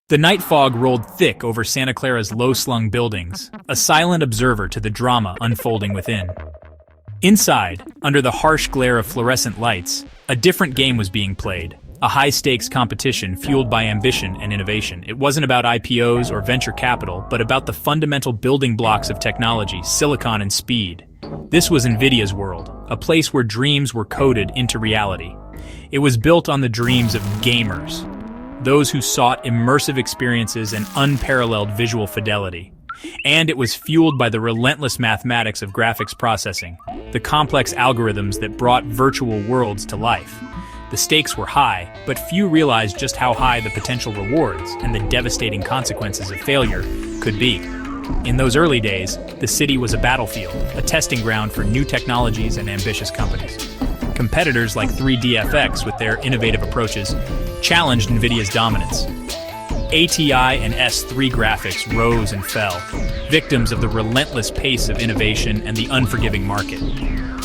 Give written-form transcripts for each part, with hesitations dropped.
The night fog rolled thick over Santa Clara's low-slung buildings, a silent observer to the drama unfolding within. Inside, under the harsh glare of fluorescent lights, a different game was being played, a high-stakes competition fueled by ambition and innovation. It wasn't about IPOs or venture capital, but about the fundamental building blocks of technology, silicon and speed. This was Nvidia's world, a place where dreams were coded into reality. It was built on the dreams of gamers, those who sought immersive experiences and unparalleled visual fidelity. And it was fueled by the relentless mathematics of graphics processing, the complex algorithms that brought virtual worlds to life. The stakes were high, but few realized just how high the potential rewards and the devastating consequences of failure could be. In those early days, the city was a battlefield, a testing ground for new technologies and ambitious companies. Competitors like 3DFX, with their innovative approaches, challenged Nvidia's dominance. ATI and S3 graphics rose and fell, victims of the relentless pace of innovation and the unforgiving market.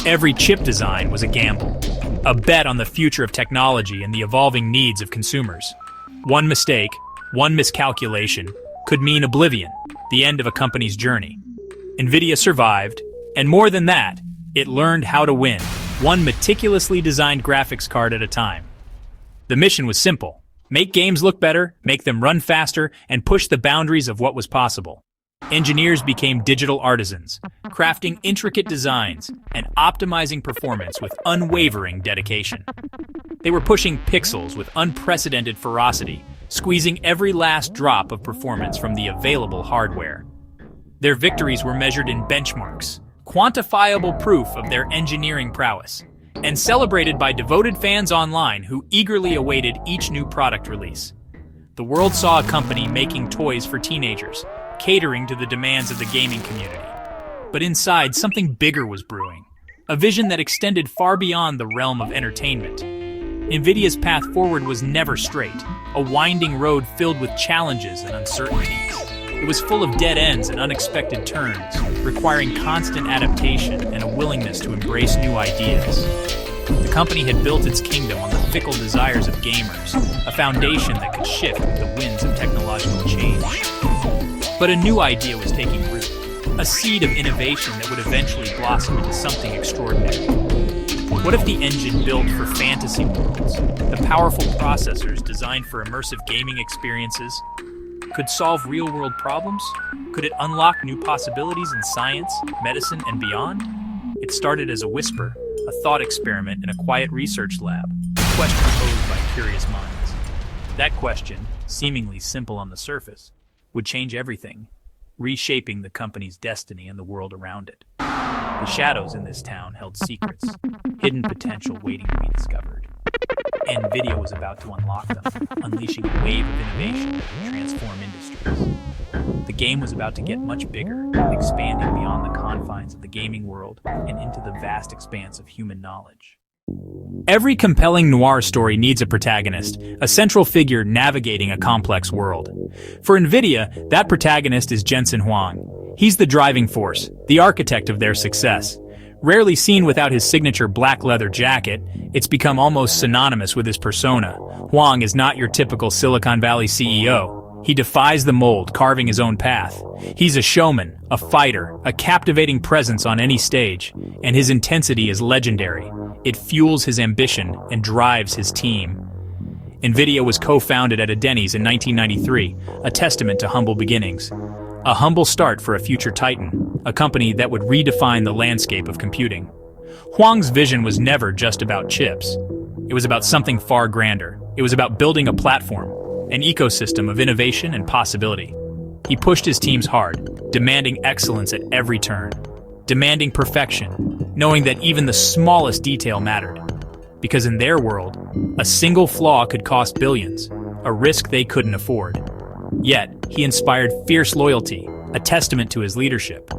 Every chip design was a gamble, a bet on the future of technology and the evolving needs of consumers. One mistake, one miscalculation, could mean oblivion, the end of a company's journey. Nvidia survived, and more than that, it learned how to win, one meticulously designed graphics card at a time. The mission was simple: make games look better, make them run faster, and push the boundaries of what was possible. Engineers became digital artisans, crafting intricate designs and optimizing performance with unwavering dedication. They were pushing pixels with unprecedented ferocity, squeezing every last drop of performance from the available hardware. Their victories were measured in benchmarks, quantifiable proof of their engineering prowess, and celebrated by devoted fans online who eagerly awaited each new product release. The world saw a company making toys for teenagers, catering to the demands of the gaming community. But inside, something bigger was brewing, a vision that extended far beyond the realm of entertainment. Nvidia's path forward was never straight, a winding road filled with challenges and uncertainties. It was full of dead ends and unexpected turns, requiring constant adaptation and a willingness to embrace new ideas. The company had built its kingdom on the fickle desires of gamers, a foundation that could shift with the winds of technological change. But a new idea was taking root, a seed of innovation that would eventually blossom into something extraordinary. What if the engine built for fantasy worlds, the powerful processors designed for immersive gaming experiences, could solve real-world problems? Could it unlock new possibilities in science, medicine, and beyond? It started as a whisper, a thought experiment in a quiet research lab, a question posed by curious minds. That question, seemingly simple on the surface, would change everything, reshaping the company's destiny and the world around it. The shadows in this town held secrets, hidden potential waiting to be discovered. Nvidia was about to unlock them, unleashing a wave of innovation that would transform industries. The game was about to get much bigger, expanding beyond the confines of the gaming world and into the vast expanse of human knowledge. Every compelling noir story needs a protagonist, a central figure navigating a complex world. For Nvidia, that protagonist is Jensen Huang. He's the driving force, the architect of their success. Rarely seen without his signature black leather jacket, it's become almost synonymous with his persona. Huang is not your typical Silicon Valley CEO. He defies the mold, carving his own path. He's a showman, a fighter, a captivating presence on any stage, and his intensity is legendary. It fuels his ambition and drives his team. Nvidia was co-founded at a Denny's in 1993, a testament to humble beginnings. A humble start for a future titan, a company that would redefine the landscape of computing. Huang's vision was never just about chips. It was about something far grander. It was about building a platform, an ecosystem of innovation and possibility. He pushed his teams hard, demanding excellence at every turn, demanding perfection, knowing that even the smallest detail mattered. Because in their world, a single flaw could cost billions, a risk they couldn't afford. Yet, he inspired fierce loyalty, a testament to his leadership.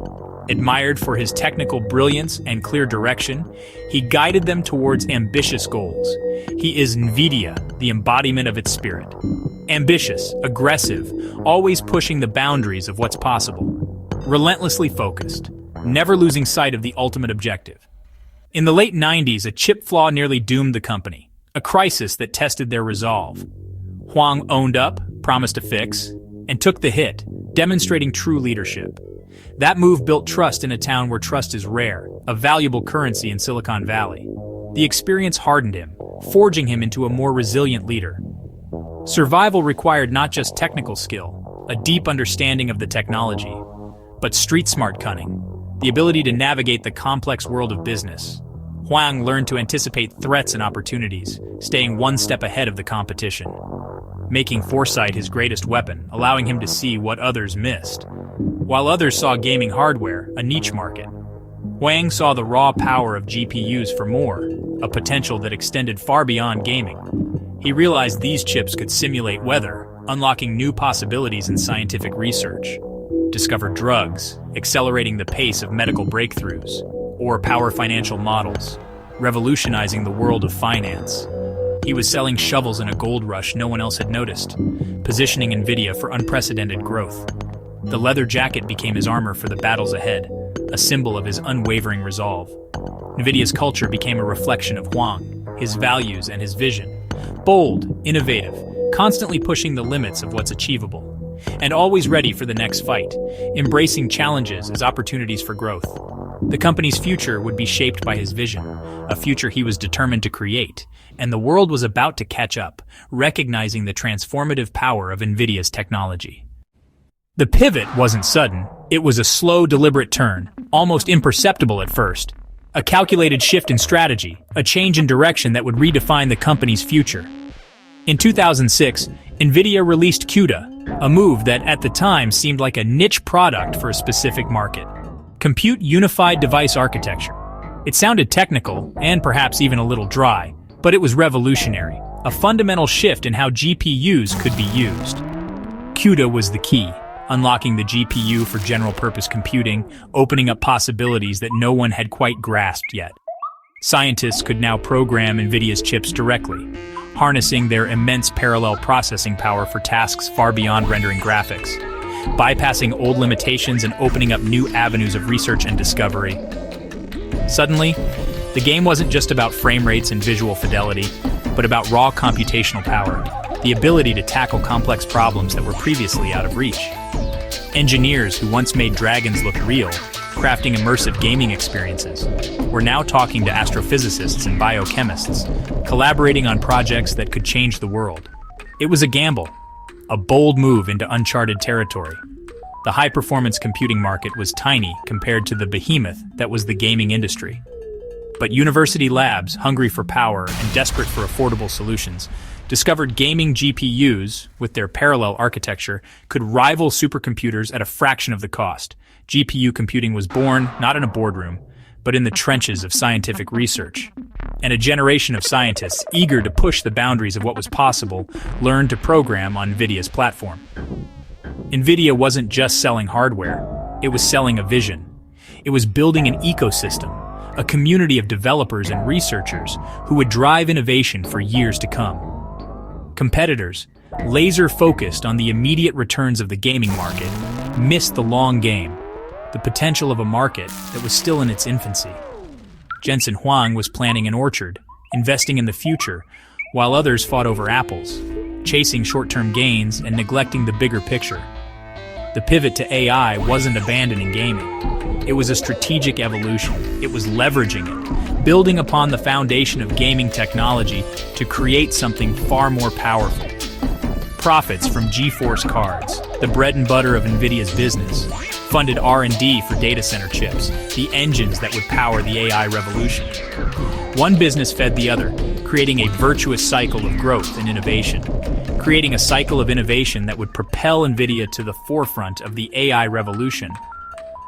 Admired for his technical brilliance and clear direction, he guided them towards ambitious goals. He is Nvidia, the embodiment of its spirit. Ambitious, aggressive, always pushing the boundaries of what's possible. Relentlessly focused, never losing sight of the ultimate objective. In the late 90s, a chip flaw nearly doomed the company, a crisis that tested their resolve. Huang owned up, promised a fix, and took the hit, demonstrating true leadership. That move built trust in a town where trust is rare, a valuable currency in Silicon Valley. The experience hardened him, forging him into a more resilient leader. Survival required not just technical skill, a deep understanding of the technology, but street-smart cunning, the ability to navigate the complex world of business. Huang learned to anticipate threats and opportunities, staying one step ahead of the competition, making foresight his greatest weapon, allowing him to see what others missed. While others saw gaming hardware, a niche market, Huang saw the raw power of GPUs for more, a potential that extended far beyond gaming. He realized these chips could simulate weather, unlocking new possibilities in scientific research, discover drugs, accelerating the pace of medical breakthroughs, or power financial models, revolutionizing the world of finance. He was selling shovels in a gold rush no one else had noticed, positioning Nvidia for unprecedented growth. The leather jacket became his armor for the battles ahead, a symbol of his unwavering resolve. Nvidia's culture became a reflection of Huang, his values and his vision. Bold, innovative, constantly pushing the limits of what's achievable, and always ready for the next fight, embracing challenges as opportunities for growth. The company's future would be shaped by his vision, a future he was determined to create, and the world was about to catch up, recognizing the transformative power of Nvidia's technology. The pivot wasn't sudden. It was a slow, deliberate turn, almost imperceptible at first. A calculated shift in strategy, a change in direction that would redefine the company's future. In 2006, Nvidia released CUDA, a move that at the time seemed like a niche product for a specific market. Compute Unified Device Architecture. It sounded technical, and perhaps even a little dry, but it was revolutionary, a fundamental shift in how GPUs could be used. CUDA was the key, unlocking the GPU for general-purpose computing, opening up possibilities that no one had quite grasped yet. Scientists could now program Nvidia's chips directly, harnessing their immense parallel processing power for tasks far beyond rendering graphics, bypassing old limitations and opening up new avenues of research and discovery. Suddenly, the game wasn't just about frame rates and visual fidelity, but about raw computational power, the ability to tackle complex problems that were previously out of reach. Engineers who once made dragons look real, crafting immersive gaming experiences, were now talking to astrophysicists and biochemists, collaborating on projects that could change the world. It was a gamble, a bold move into uncharted territory. The high-performance computing market was tiny compared to the behemoth that was the gaming industry. But university labs, hungry for power and desperate for affordable solutions, discovered gaming GPUs, with their parallel architecture, could rival supercomputers at a fraction of the cost. GPU computing was born not in a boardroom, but in the trenches of scientific research. And a generation of scientists eager to push the boundaries of what was possible learned to program on Nvidia's platform. Nvidia wasn't just selling hardware, it was selling a vision. It was building an ecosystem, a community of developers and researchers who would drive innovation for years to come. Competitors, laser-focused on the immediate returns of the gaming market, missed the long game, the potential of a market that was still in its infancy. Jensen Huang was planning an orchard, investing in the future, while others fought over apples, chasing short-term gains and neglecting the bigger picture. The pivot to AI wasn't abandoning gaming. It was a strategic evolution. It was leveraging it, building upon the foundation of gaming technology to create something far more powerful. Profits from GeForce cards, the bread and butter of Nvidia's business, funded R&D for data center chips, the engines that would power the AI revolution. One business fed the other, creating a virtuous cycle of growth and innovation, creating a cycle of innovation that would propel Nvidia to the forefront of the AI revolution.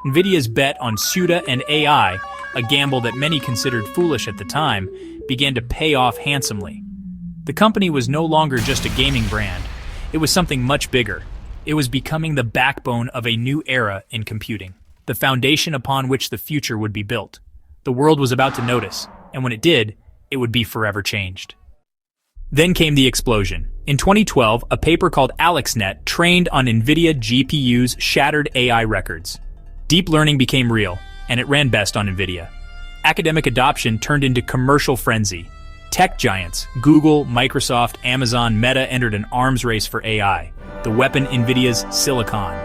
Nvidia's bet on CUDA and AI, a gamble that many considered foolish at the time, began to pay off handsomely. The company was no longer just a gaming brand. It was something much bigger. It was becoming the backbone of a new era in computing, the foundation upon which the future would be built. The world was about to notice, and when it did, it would be forever changed. Then came the explosion. In 2012, a paper called AlexNet trained on Nvidia GPUs shattered AI records. Deep learning became real, and it ran best on Nvidia. Academic adoption turned into commercial frenzy. Tech giants, Google, Microsoft, Amazon, Meta entered an arms race for AI, the weapon Nvidia's silicon.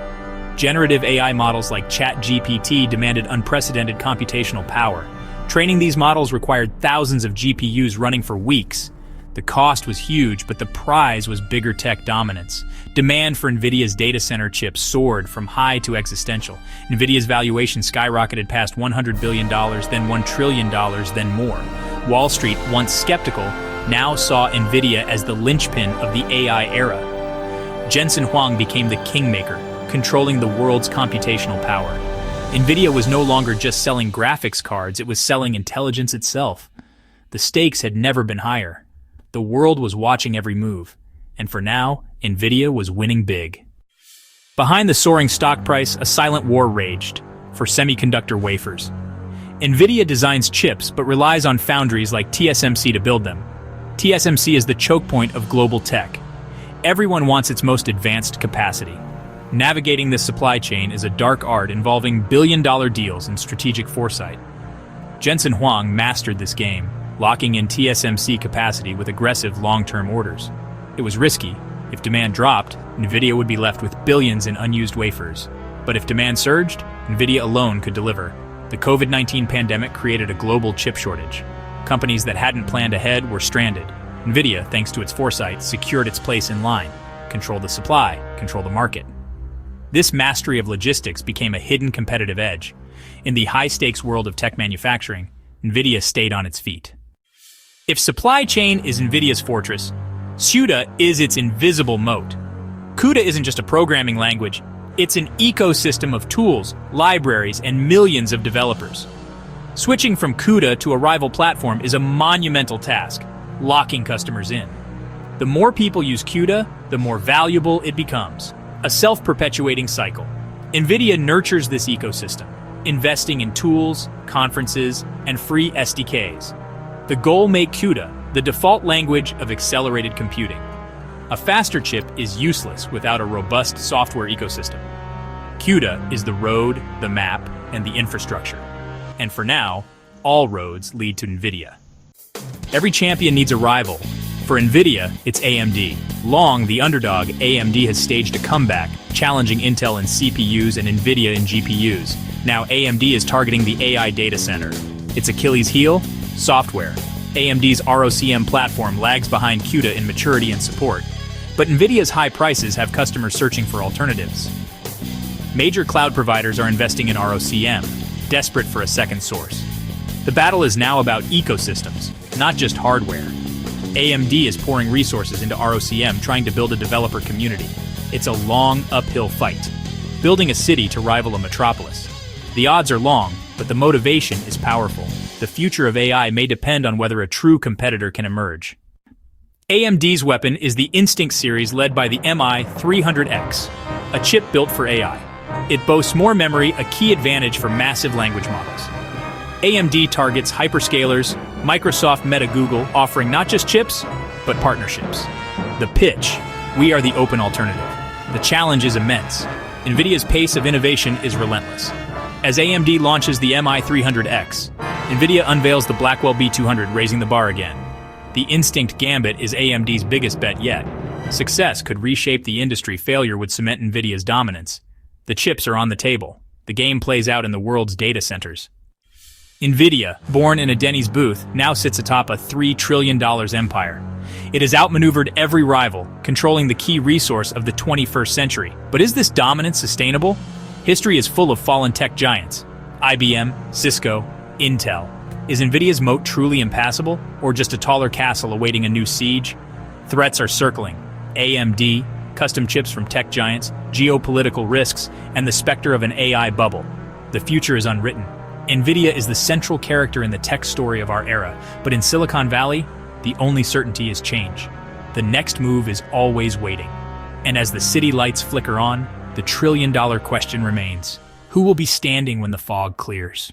Generative AI models like ChatGPT demanded unprecedented computational power. Training these models required thousands of GPUs running for weeks. The cost was huge, but the prize was bigger tech dominance. Demand for Nvidia's data center chips soared from high to existential. Nvidia's valuation skyrocketed past $100 billion, then $1 trillion, then more. Wall Street, once skeptical, now saw Nvidia as the linchpin of the AI era. Jensen Huang became the kingmaker, controlling the world's computational power. Nvidia was no longer just selling graphics cards, it was selling intelligence itself. The stakes had never been higher. The world was watching every move, and for now, Nvidia was winning big. Behind the soaring stock price, a silent war raged for semiconductor wafers. Nvidia designs chips but relies on foundries like TSMC to build them. TSMC is the choke point of global tech. Everyone wants its most advanced capacity. Navigating this supply chain is a dark art involving billion-dollar deals and strategic foresight. Jensen Huang mastered this game, locking in TSMC capacity with aggressive long-term orders. It was risky. If demand dropped, Nvidia would be left with billions in unused wafers. But if demand surged, Nvidia alone could deliver. The COVID-19 pandemic created a global chip shortage. Companies that hadn't planned ahead were stranded. Nvidia, thanks to its foresight, secured its place in line. Control the supply, control the market. This mastery of logistics became a hidden competitive edge. In the high-stakes world of tech manufacturing, Nvidia stayed on its feet. If supply chain is Nvidia's fortress, CUDA is its invisible moat. CUDA isn't just a programming language, it's an ecosystem of tools, libraries, and millions of developers. Switching from CUDA to a rival platform is a monumental task, locking customers in. The more people use CUDA, the more valuable it becomes. A self-perpetuating cycle. Nvidia nurtures this ecosystem, investing in tools, conferences, and free SDKs. The goal: make CUDA the default language of accelerated computing. A faster chip is useless without a robust software ecosystem. CUDA is the road, the map, and the infrastructure. And for now, all roads lead to Nvidia. Every champion needs a rival. For Nvidia, it's AMD. Long the underdog, AMD has staged a comeback, challenging Intel in CPUs and Nvidia in GPUs. Now AMD is targeting the AI data center. Its Achilles heel? Software. AMD's ROCm platform lags behind CUDA in maturity and support. But Nvidia's high prices have customers searching for alternatives. Major cloud providers are investing in ROCm, desperate for a second source. The battle is now about ecosystems, not just hardware. AMD is pouring resources into ROCm, trying to build a developer community. It's a long, uphill fight, building a city to rival a metropolis. The odds are long, but the motivation is powerful. The future of AI may depend on whether a true competitor can emerge. AMD's weapon is the Instinct series led by the MI300X, a chip built for AI. It boasts more memory, a key advantage for massive language models. AMD targets hyperscalers, Microsoft, Meta, Google, offering not just chips, but partnerships. The pitch: we are the open alternative. The challenge is immense. Nvidia's pace of innovation is relentless. As AMD launches the MI300X, Nvidia unveils the Blackwell B200, raising the bar again. The Instinct Gambit is AMD's biggest bet yet. Success could reshape the industry, failure would cement Nvidia's dominance. The chips are on the table. The game plays out in the world's data centers. Nvidia, born in a Denny's booth, now sits atop a $3 trillion empire. It has outmaneuvered every rival, controlling the key resource of the 21st century. But is this dominance sustainable? History is full of fallen tech giants. IBM, Cisco, Intel. Is Nvidia's moat truly impassable, or just a taller castle awaiting a new siege? Threats are circling. AMD, custom chips from tech giants, geopolitical risks, and the specter of an AI bubble. The future is unwritten. Nvidia is the central character in the tech story of our era, but in Silicon Valley, the only certainty is change. The next move is always waiting. And as the city lights flicker on, the trillion-dollar question remains: who will be standing when the fog clears?